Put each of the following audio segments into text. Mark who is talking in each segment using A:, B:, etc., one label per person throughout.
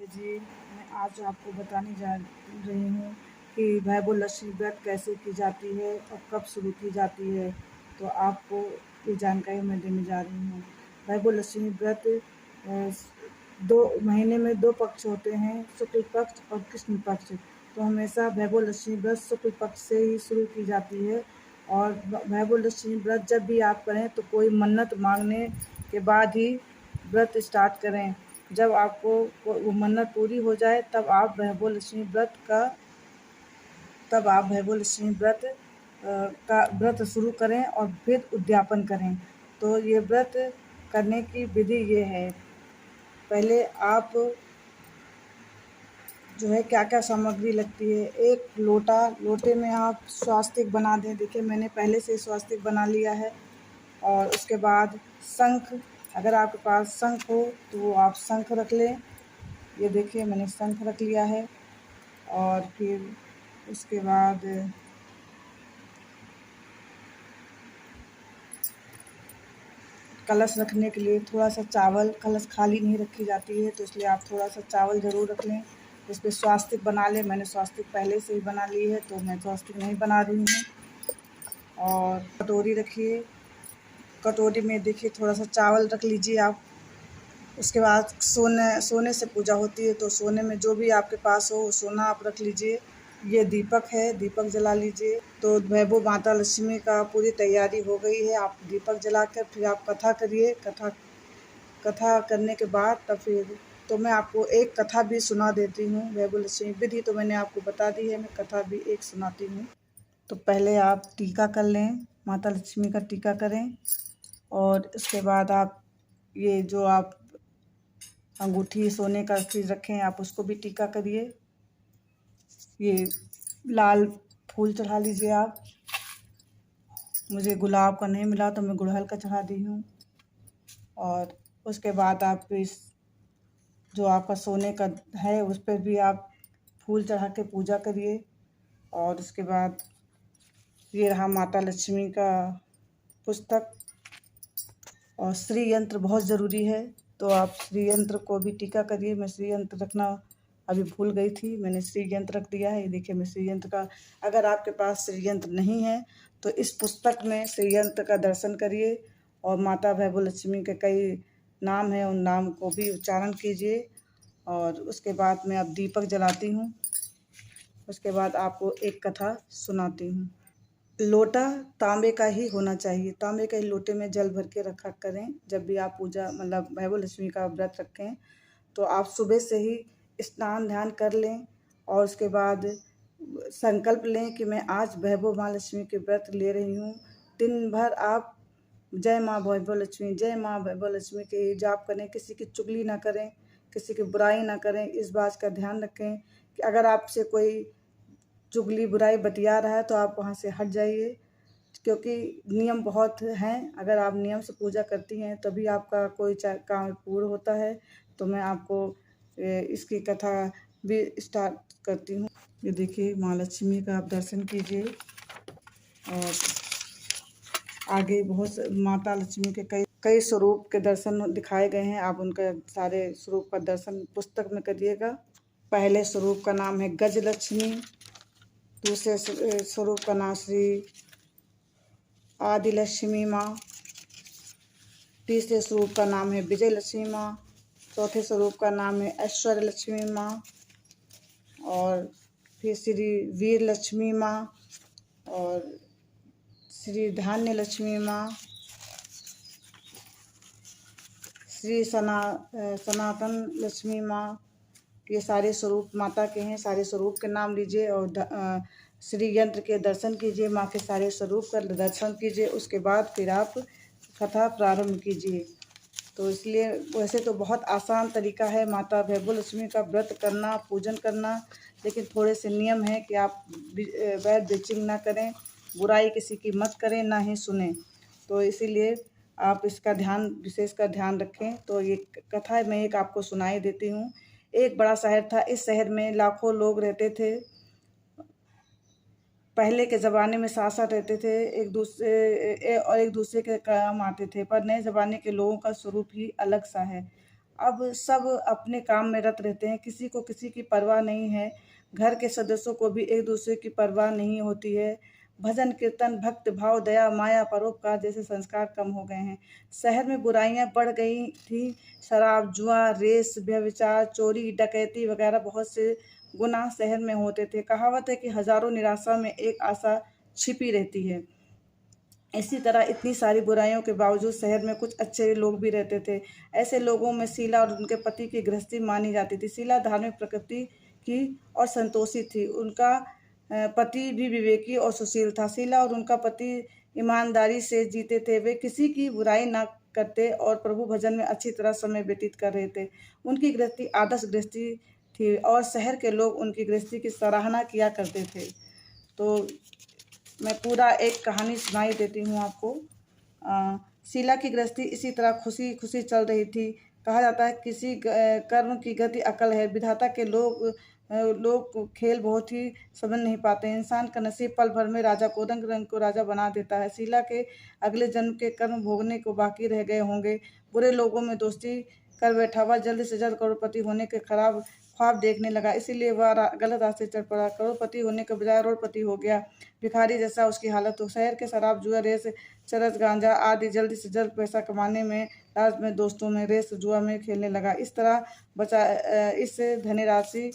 A: जी, मैं आज आपको बताने जा रही हूँ कि भैबोलक्ष्मी व्रत कैसे की जाती है और कब शुरू की जाती है। तो आपको ये जानकारी मैं देने जा रही हूँ। भैबोलक्ष्मी व्रत 2 महीने में 2 पक्ष होते हैं, शुक्ल पक्ष और कृष्ण पक्ष। तो हमेशा भैबोलक्ष्मी व्रत शुक्ल पक्ष से ही शुरू की जाती है। और भैबोलक्ष्मी व्रत जब भी आप करें तो कोई मन्नत मांगने के बाद ही व्रत स्टार्ट करें। जब आपको वो मन्नत पूरी हो जाए तब आप भैबोलक्ष्मी व्रत का व्रत शुरू करें और फिर उद्यापन करें। तो ये व्रत करने की विधि ये है। पहले आप जो है क्या-क्या सामग्री लगती है, एक लोटे में आप स्वास्तिक बना दें। देखिए मैंने पहले से स्वास्तिक बना लिया है। और उसके बाद शंख, अगर आपके पास शंख हो तो आप शंख रख लें। ये देखिए मैंने शंख रख लिया है। और फिर उसके बाद कलश रखने के लिए थोड़ा सा चावल, कलश खाली नहीं रखी जाती है तो इसलिए आप थोड़ा सा चावल ज़रूर रख लें। उस पर स्वास्तिक बना लें। मैंने स्वास्तिक पहले से ही बना ली है तो मैं स्वास्तिक नहीं बना रही हूँ। और कटोरी रखिए, कटोरी में देखिए थोड़ा सा चावल रख लीजिए आप। उसके बाद सोने से पूजा होती है तो सोने में जो भी आपके पास हो वो सोना आप रख लीजिए। ये दीपक है, दीपक जला लीजिए। तो वैभव माता लक्ष्मी का पूरी तैयारी हो गई है। आप दीपक जलाकर फिर आप कथा करिए। कथा करने के बाद तब फिर तो मैं आपको एक कथा भी सुना देती हूँ। वैभव लक्ष्मी विधि तो मैंने आपको बता दी है, मैं कथा भी एक सुनाती हूँ। तो पहले आप टीका कर लें, माता लक्ष्मी का टीका करें। और उसके बाद आप ये जो आप अंगूठी सोने का चीज़ रखें आप उसको भी टीका करिए। ये लाल फूल चढ़ा लीजिए आप। मुझे गुलाब का नहीं मिला तो मैं गुड़हल का चढ़ा दी हूँ। और उसके बाद आप इस जो आपका सोने का है उस पर भी आप फूल चढ़ा के पूजा करिए। और उसके बाद ये रहा माता लक्ष्मी का पुस्तक। और श्री यंत्र बहुत ज़रूरी है तो आप श्री यंत्र को भी टीका करिए। मैं श्री यंत्र रखना अभी भूल गई थी, मैंने श्री यंत्र रख दिया है। ये देखिए मैं श्री यंत्र का, अगर आपके पास श्री यंत्र नहीं है तो इस पुस्तक में श्री यंत्र का दर्शन करिए। और माता भैबोलक्ष्मी के कई नाम हैं, उन नाम को भी उच्चारण कीजिए। और उसके बाद मैं अब दीपक जलाती हूँ। उसके बाद आपको एक कथा सुनाती हूँ। लोटा तांबे का ही होना चाहिए। तांबे के लोटे में जल भर के रखा करें। जब भी आप पूजा मतलब भैबोलक्ष्मी का व्रत रखें तो आप सुबह से ही स्नान ध्यान कर लें। और उसके बाद संकल्प लें कि मैं आज वैभव माँ लक्ष्मी के व्रत ले रही हूँ। दिन भर आप जय माँ वैभव लक्ष्मी, जय माँ वैभव लक्ष्मी के जाप करें। किसी की चुगली ना करें, किसी की बुराई ना करें। इस बात का ध्यान रखें कि अगर आपसे कोई चुगली बुराई बतिया रहा है तो आप वहाँ से हट जाइए, क्योंकि नियम बहुत हैं। अगर आप नियम से पूजा करती हैं तभी आपका कोई काम पूर्ण होता है। तो मैं आपको इसकी कथा भी स्टार्ट करती हूँ। ये देखिए माँ लक्ष्मी का आप दर्शन कीजिए। और आगे बहुत माता लक्ष्मी के कई स्वरूप के दर्शन दिखाए गए हैं। आप उनका सारे स्वरूप का दर्शन पुस्तक में करिएगा। पहले स्वरूप का नाम है गज लक्ष्मी, दूसरे स्वरूप का नाम श्री आदि लक्ष्मी माँ, तीसरे स्वरूप का नाम है विजय लक्ष्मी माँ, चौथे स्वरूप का नाम है ऐश्वर्य लक्ष्मी माँ, और फिर श्री वीर लक्ष्मी माँ, और श्री धान्य लक्ष्मी माँ, श्री सनातन लक्ष्मी माँ। ये सारे स्वरूप माता के हैं। सारे स्वरूप के नाम लीजिए और श्री यंत्र के दर्शन कीजिए। माँ के सारे स्वरूप का दर्शन कीजिए। उसके बाद फिर आप कथा प्रारंभ कीजिए। तो इसलिए वैसे तो बहुत आसान तरीका है माता भैबोलक्ष्मी का व्रत करना, पूजन करना, लेकिन थोड़े से नियम हैं कि आप वैर विचिंग ना करें, बुराई किसी की मत करें, ना ही सुने। तो इसीलिए आप इसका ध्यान, विशेष का ध्यान रखें। तो ये कथा मैं एक आपको सुनाई देती हूँ। एक बड़ा शहर था। इस शहर में लाखों लोग रहते थे। पहले के ज़माने में साथ साथ रहते थे, एक दूसरे के काम आते थे। पर नए ज़माने के लोगों का स्वरूप ही अलग सा है। अब सब अपने काम में रत रहते हैं, किसी को किसी की परवाह नहीं है। घर के सदस्यों को भी एक दूसरे की परवाह नहीं होती है। भजन कीर्तन, भक्त भाव, दया माया, परोपकार जैसे संस्कार कम हो गए हैं। शहर में बुराइयां बढ़ गई थी। शराब, जुआ, रेस, व्यभिचार, चोरी, डकैती वगैरह बहुत से गुनाह शहर में होते थे। कहावत है कि हजारों निराशा में एक आशा छिपी रहती है। इसी तरह इतनी सारी बुराइयों के बावजूद शहर में कुछ अच्छे लोग भी रहते थे। ऐसे लोगों में शीला और उनके पति की गृहस्थी मानी जाती थी। शीला धार्मिक प्रकृति की और संतोषी थी। उनका पति भी विवेकी और सुशील था। शीला और उनका पति ईमानदारी से जीते थे। वे किसी की बुराई ना करते और प्रभु भजन में अच्छी तरह समय व्यतीत कर रहे थे। उनकी गृहस्थी आदर्श गृहस्थी थी और शहर के लोग उनकी गृहस्थी की सराहना किया करते थे। तो मैं पूरा एक कहानी सुनाई देती हूँ आपको। शीला की गृहस्थी इसी तरह खुशी खुशी चल रही थी। कहा जाता है किसी कर्म की गति अकल है। विधाता के लोग खेल बहुत ही समझ नहीं पाते हैं। इंसान का नसीब पल भर में राजा को रंग रंग को राजा बना देता है। शीला के अगले जन्म के कर्म भोगने को बाकी रह गए होंगे। बुरे लोगों में दोस्ती कर बैठा हुआ जल्द से जल्द करोड़पति होने के खराब ख्वाब देखने लगा, इसीलिए वह गलत रास्ते चढ़ पड़ा। करोड़पति होने के बजाय अरोड़पति हो गया। भिखारी जैसा उसकी हालत हो। शहर के शराब, जुआ, रेस, चरस, गांजा आदि जल्दी से जल्द पैसा कमाने में, राज में, दोस्तों में, रेस जुआ में खेलने लगा। इस धनराशि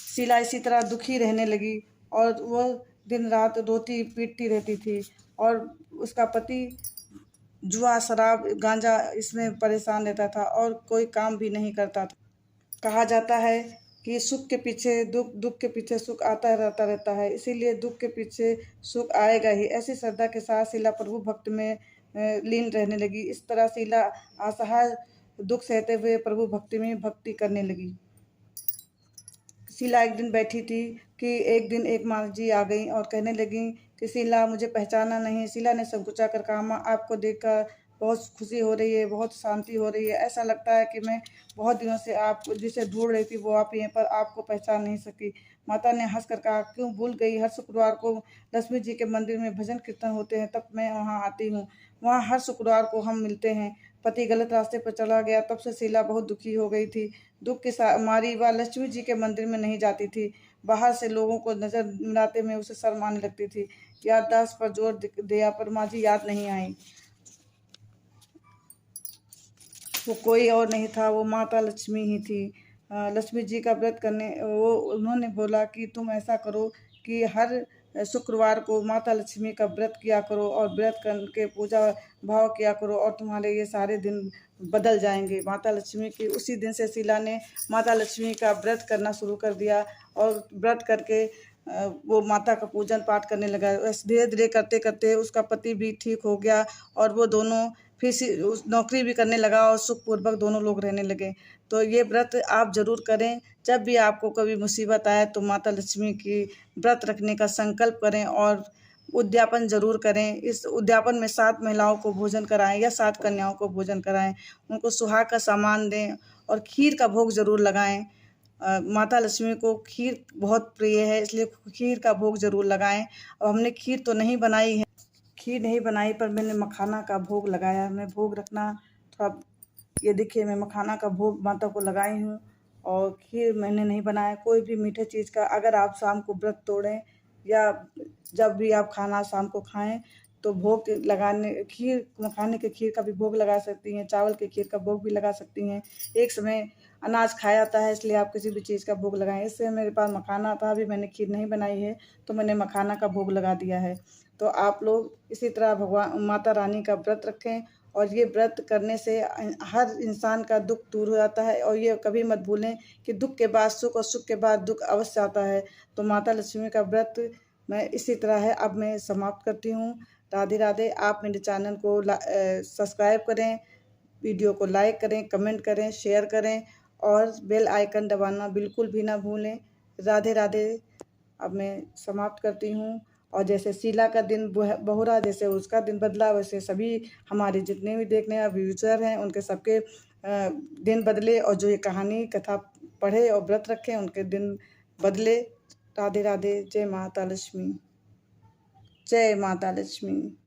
A: शीला इसी तरह दुखी रहने लगी और वह दिन रात रोती पीटती रहती थी और उसका पति जुआ, शराब, गांजा इसमें परेशान रहता था और कोई काम भी नहीं करता था। कहा जाता है कि सुख के पीछे दुख, दुख के पीछे सुख आता रहता है, इसीलिए दुख के पीछे सुख आएगा ही। ऐसी श्रद्धा के साथ शीला प्रभु भक्त में लीन रहने लगी। इस तरह शीला असहाय दुख सहते हुए प्रभु भक्ति में भक्ति करने लगी। शीला एक दिन बैठी थी कि एक दिन एक माँ जी आ गई और कहने लगी कि शीला मुझे पहचाना नहीं। शीला ने संकुचा कर कहा, माँ आपको देखकर बहुत खुशी हो रही है, बहुत शांति हो रही है। ऐसा लगता है कि मैं बहुत दिनों से आप जिसे ढूंढ रही थी वो आप ही हैं, पर आपको पहचान नहीं सकी। माता ने हंस कर कहा, क्यों भूल गई? हर शुक्रवार को लक्ष्मी जी के मंदिर में भजन कीर्तन होते हैं, तब मैं वहाँ आती हूँ। वहाँ हर शुक्रवार को हम मिलते हैं। पति गलत रास्ते पर चला गया, तब से शीला बहुत दुखी हो गई थी। दुख के मारी वह लक्ष्मी जी के मंदिर में नहीं जाती थी। बाहर से लोगों को नजर मिलाते में उसे शर्म आने लगती थी। याददाश्त पर जोर दिया पर माँ जी याद नहीं आई। वो कोई और नहीं था, वो माता लक्ष्मी ही थी। लक्ष्मी जी का व्रत करने उन्होंने बोला कि तुम ऐसा करो कि हर शुक्रवार को माता लक्ष्मी का व्रत किया करो और व्रत करके पूजा भाव किया करो और तुम्हारे ये सारे दिन बदल जाएंगे। माता लक्ष्मी की उसी दिन से शीला ने माता लक्ष्मी का व्रत करना शुरू कर दिया और व्रत करके वो माता का पूजन पाठ करने लगा। धीरे धीरे करते करते उसका पति भी ठीक हो गया और वो दोनों फिर उस नौकरी भी करने लगा और सुखपूर्वक दोनों लोग रहने लगे। तो ये व्रत आप ज़रूर करें। जब भी आपको कभी मुसीबत आए तो माता लक्ष्मी की व्रत रखने का संकल्प करें और उद्यापन ज़रूर करें। इस उद्यापन में 7 महिलाओं को भोजन कराएं या 7 कन्याओं को भोजन कराएं। उनको सुहाग का सामान दें और खीर का भोग ज़रूर लगाएं। माता लक्ष्मी को खीर बहुत प्रिय है, इसलिए खीर का भोग ज़रूर लगाएं। और हमने खीर तो नहीं बनाई है, खीर नहीं बनाई, पर मैंने मखाना का भोग लगाया। मैं भोग रखना थोड़ा, ये देखिए मैं मखाना का भोग माता को लगाई हूँ और खीर मैंने नहीं बनाया। कोई भी मीठे चीज़ का अगर आप शाम को व्रत तोड़ें या जब भी आप खाना शाम को खाएं तो भोग लगाने, खीर मखाने के खीर का भी भोग लगा सकती हैं, चावल के खीर का भोग भी लगा सकती हैं। एक समय अनाज खाया जाता है, इसलिए आप किसी भी चीज़ का भोग लगाएं। इससे मेरे पास मखाना था, अभी मैंने खीर नहीं बनाई है तो मैंने मखाना का भोग लगा दिया है। तो आप लोग इसी तरह भगवान माता रानी का व्रत रखें और ये व्रत करने से हर इंसान का दुख दूर हो जाता है। और ये कभी मत भूलें कि दुख के बाद सुख और सुख के बाद दुख अवश्य आता है। तो माता लक्ष्मी का व्रत मैं इसी तरह है। अब मैं समाप्त करती हूँ। राधे राधे। आप मेरे चैनल को सब्सक्राइब करें, वीडियो को लाइक करें, कमेंट करें, शेयर करें और बेल आइकन दबाना बिल्कुल भी ना भूलें। राधे राधे। अब मैं समाप्त करती हूँ। और जैसे शीला का दिन बहुरा, जैसे उसका दिन बदला, वैसे सभी हमारे जितने भी देखने वाले व्यूअर हैं उनके सबके दिन बदले और जो ये कहानी कथा पढ़े और व्रत रखें उनके दिन बदले। राधे राधे। जय माता लक्ष्मी। जय माता लक्ष्मी।